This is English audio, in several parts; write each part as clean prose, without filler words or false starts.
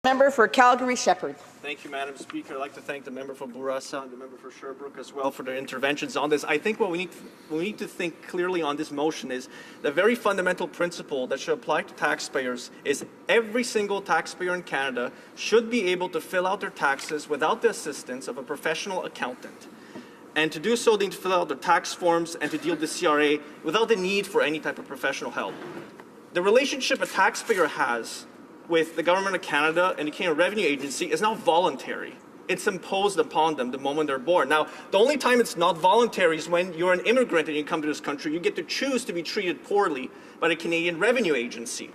Member for Calgary Shepard. Thank you, Madam Speaker. I'd like to thank the member for Bourassa and the member for Sherbrooke as well for their interventions on this. I think what we need to think clearly on this motion is the very fundamental principle that should apply to taxpayers is every single taxpayer in Canada should be able to fill out their taxes without the assistance of a professional accountant. And to do so, they need to fill out their tax forms and to deal with the CRA without the need for any type of professional help. The relationship a taxpayer has with the Government of Canada and the Canadian Revenue Agency is now voluntary. It's imposed upon them the moment they're born. Now, the only time it's not voluntary is when you're an immigrant and you come to this country. You get to choose to be treated poorly by the Canadian Revenue Agency.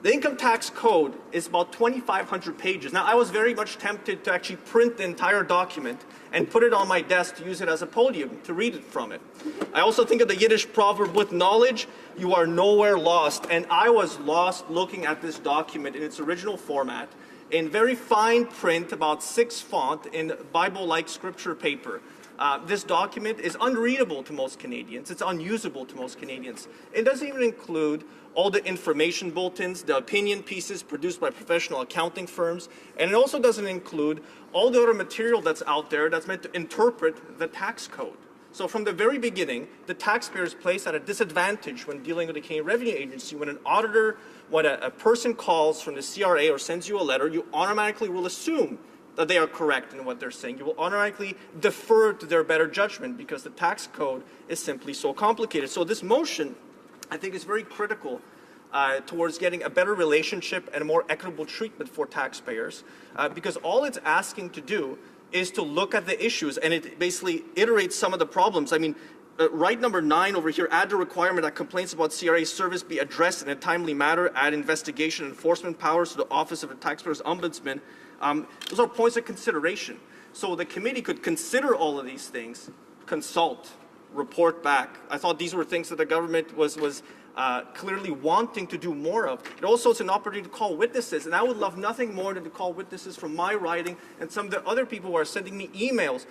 The income tax code is about 2,500 pages. Now, I was very much tempted to actually print the entire document and put it on my desk to use it as a podium, to read it from it. I also think of the Yiddish proverb, with knowledge, you are nowhere lost. And I was lost looking at this document in its original format, in very fine print, about 6 font, in Bible-like scripture paper. This document is unreadable to most Canadians. It's unusable to most Canadians. It doesn't even include all the information bulletins, the opinion pieces produced by professional accounting firms, and it also doesn't include all the other material that's out there that's meant to interpret the tax code. So from the very beginning, the taxpayer is placed at a disadvantage when dealing with the Canadian Revenue Agency. When an auditor, when a person calls from the CRA or sends you a letter, you automatically will assume that they are correct in what they're saying. You will automatically defer to their better judgment because the tax code is simply so complicated. So this motion, I think, is very critical towards getting a better relationship and a more equitable treatment for taxpayers, because all it's asking to do is to look at the issues, and it basically iterates some of the problems. I mean, right number 9 over here, add the requirement that complaints about CRA service be addressed in a timely manner, add investigation and enforcement powers to the Office of the Taxpayers Ombudsman. Those are points of consideration. So the committee could consider all of these things, consult, report back. I thought these were things that the government was clearly wanting to do more of. It also is an opportunity to call witnesses, and I would love nothing more than to call witnesses from my riding and some of the other people who are sending me emails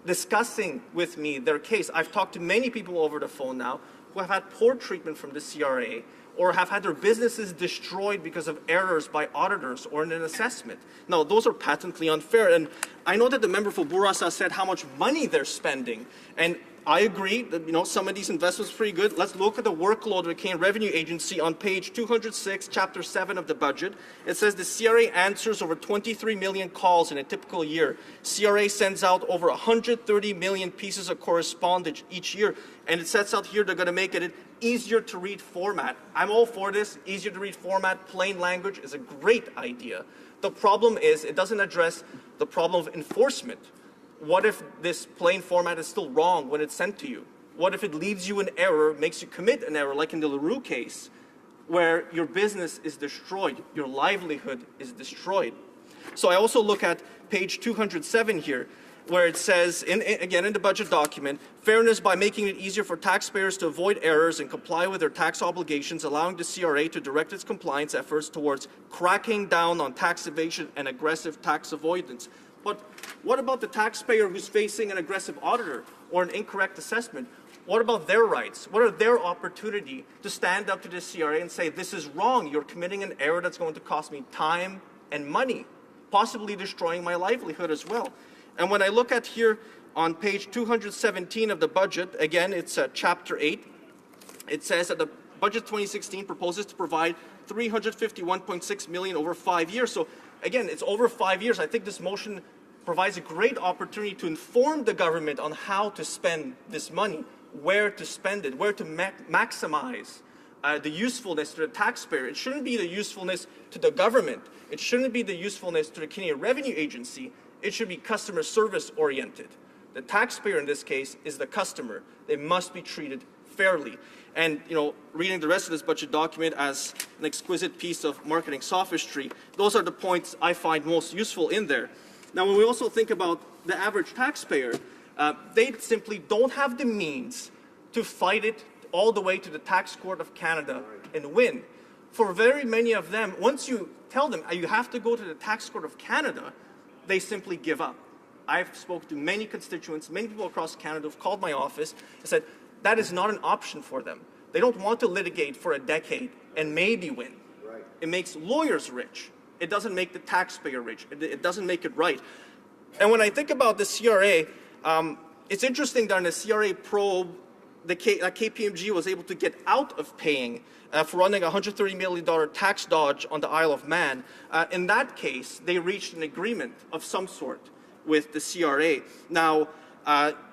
discussing with me their case. I've talked to many people over the phone now who have had poor treatment from the CRA or have had their businesses destroyed because of errors by auditors or in an assessment. Now, those are patently unfair, and I know that the member for Bourassa said how much money they're spending, and I agree that, some of these investments are pretty good. Let's look at the workload of the Canadian Revenue Agency on page 206, Chapter 7 of the budget. It says the CRA answers over 23 million calls in a typical year. CRA sends out over 130 million pieces of correspondence each year, and it sets out here they're going to make it an easier to read format. I'm all for this. Easier to read format, plain language is a great idea. The problem is it doesn't address the problem of enforcement. What if this plain format is still wrong when it's sent to you? What if it leaves you in error, makes you commit an error, like in the LaRue case, where your business is destroyed, your livelihood is destroyed? So I also look at page 207 here, where it says, again in the budget document, fairness by making it easier for taxpayers to avoid errors and comply with their tax obligations, allowing the CRA to direct its compliance efforts towards cracking down on tax evasion and aggressive tax avoidance. But what about the taxpayer who's facing an aggressive auditor or an incorrect assessment? What about their rights? What are their opportunity to stand up to the CRA and say, this is wrong, you're committing an error that's going to cost me time and money, possibly destroying my livelihood as well? And when I look at here on page 217 of the budget, again, it's Chapter 8, it says that the budget 2016 proposes to provide $351.6 million over 5 years. So again, it's over 5 years. I think this motion provides a great opportunity to inform the government on how to spend this money, where to spend it, where to maximize the usefulness to the taxpayer. It shouldn't be the usefulness to the government. It shouldn't be the usefulness to the Canadian Revenue Agency. It should be customer service oriented. The taxpayer in this case is the customer. They must be treated fairly. And, reading the rest of this budget document as an exquisite piece of marketing sophistry, those are the points I find most useful in there. Now, when we also think about the average taxpayer, they simply don't have the means to fight it all the way to the Tax Court of Canada and win. For very many of them, once you tell them you have to go to the Tax Court of Canada, they simply give up. I've spoken to many constituents, many people across Canada who've called my office and said that is not an option for them. They don't want to litigate for a decade and maybe win. Right. It makes lawyers rich, It doesn't make the taxpayer rich. It doesn't make it right. And when I think about the CRA, it's interesting that in the CRA probe, KPMG was able to get out of paying for running a $130 million tax dodge on the Isle of Man. In that case, they reached an agreement of some sort with the CRA. Now,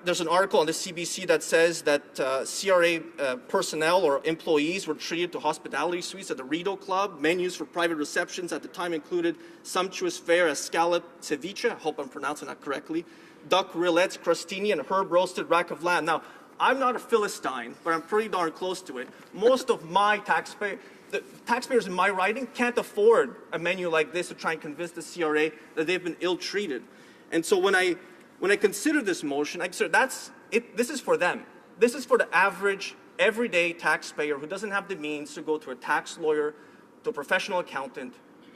there's an article on the CBC that says that CRA personnel or employees were treated to hospitality suites at the Rideau Club. Menus for private receptions at the time included sumptuous fare as scallop ceviche, I hope I'm pronouncing that correctly, duck rillettes, crostini, and herb roasted rack of lamb. Now, I'm not a Philistine, but I'm pretty darn close to it. Most of my the taxpayers in my riding can't afford a menu like this to try and convince the CRA that they've been ill-treated. And so when I consider this motion, I consider this is for them. This is for the average, everyday taxpayer who doesn't have the means to go to a tax lawyer, to a professional accountant.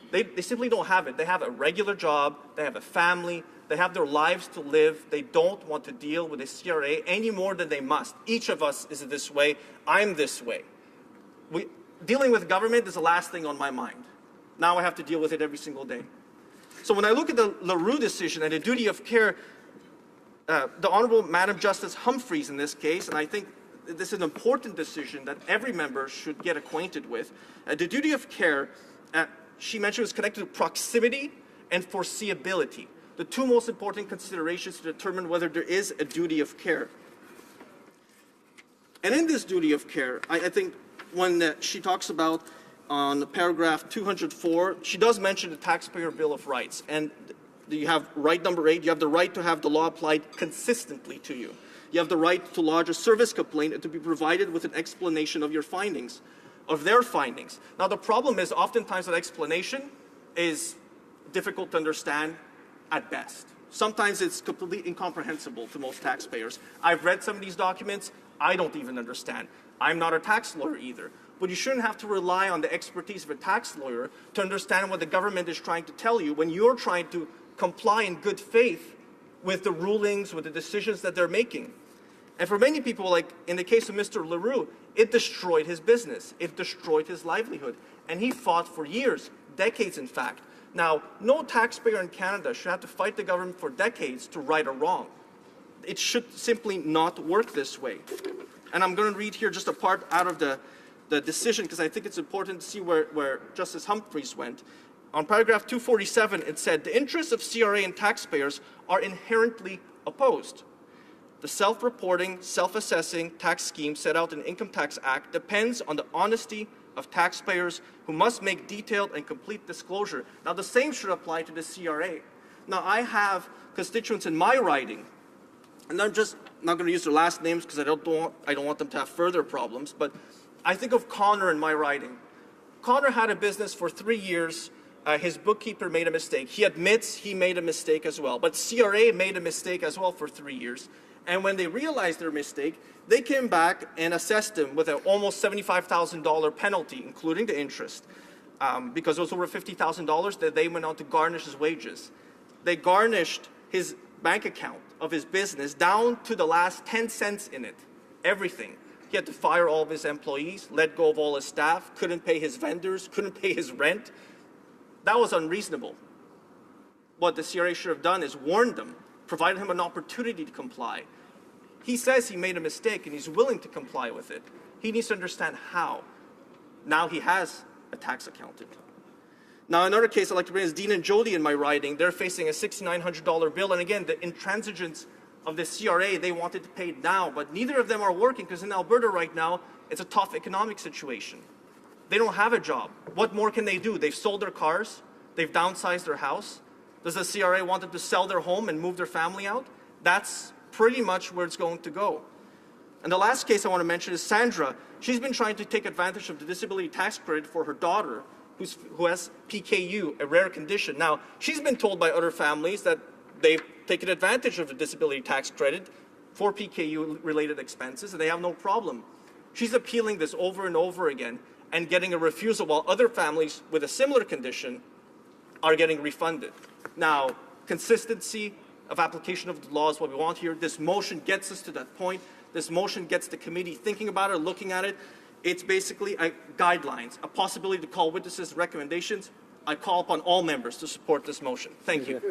They simply don't have it. They have a regular job, they have a family, they have their lives to live. They don't want to deal with the CRA any more than they must. Each of us is this way. I'm this way. Dealing with government is the last thing on my mind. Now I have to deal with it every single day. So when I look at the LaRue decision and the duty of care, the Honorable Madam Justice Humphreys in this case, and I think this is an important decision that every member should get acquainted with. The duty of care, she mentioned, was connected to proximity and foreseeability, the two most important considerations to determine whether there is a duty of care. And in this duty of care, I think when she talks about on paragraph 204, she does mention the Taxpayer Bill of Rights. And you have right number 8, you have the right to have the law applied consistently to you. You have the right to lodge a service complaint and to be provided with an explanation of your findings, of their findings. Now the problem is oftentimes that explanation is difficult to understand at best. Sometimes it's completely incomprehensible to most taxpayers. I've read some of these documents, I don't even understand. I'm not a tax lawyer either. But you shouldn't have to rely on the expertise of a tax lawyer to understand what the government is trying to tell you when you're trying to comply in good faith with the rulings, with the decisions that they're making. And for many people, like in the case of Mr. LaRue, it destroyed his business. It destroyed his livelihood. And he fought for years, decades in fact. Now, no taxpayer in Canada should have to fight the government for decades to right a wrong. It should simply not work this way. And I'm going to read here just a part out of the decision because I think it's important to see where Justice Humphreys went. On paragraph 247, it said, the interests of CRA and taxpayers are inherently opposed. The self-reporting, self-assessing tax scheme set out in the Income Tax Act depends on the honesty of taxpayers who must make detailed and complete disclosure. Now, the same should apply to the CRA. Now, I have constituents in my riding, and I'm just not going to use their last names because I don't want them to have further problems, but I think of Connor in my riding. Connor had a business for 3 years. His bookkeeper made a mistake. He admits he made a mistake as well, but CRA made a mistake as well for 3 years. And when they realized their mistake, they came back and assessed him with an almost $75,000 penalty, including the interest, because it was over $50,000 that they went on to garnish his wages. They garnished his bank account of his business down to the last 10 cents in it, everything. He had to fire all of his employees, let go of all his staff, couldn't pay his vendors, couldn't pay his rent. That was unreasonable. What the CRA should have done is warned them, provided him an opportunity to comply. He says he made a mistake and he's willing to comply with it. He needs to understand how. Now he has a tax accountant. Now another case I'd like to bring is Dean and Jody in my riding. They're facing a $6,900 bill, and again, the intransigence of the CRA, they wanted to pay it now, but neither of them are working because in Alberta right now, it's a tough economic situation. They don't have a job. What more can they do? They've sold their cars, they've downsized their house. Does the CRA want them to sell their home and move their family out? That's pretty much where it's going to go. And the last case I want to mention is Sandra. She's been trying to take advantage of the disability tax credit for her daughter who has PKU, a rare condition. Now, she's been told by other families that they've taken advantage of the disability tax credit for PKU-related expenses, and they have no problem. She's appealing this over and over again and getting a refusal, while other families with a similar condition are getting refunded. Now, consistency of application of the law is what we want here. This motion gets us to that point. This motion gets the committee thinking about it, looking at it. It's basically guidelines, a possibility to call witnesses, recommendations. I call upon all members to support this motion. Thank you.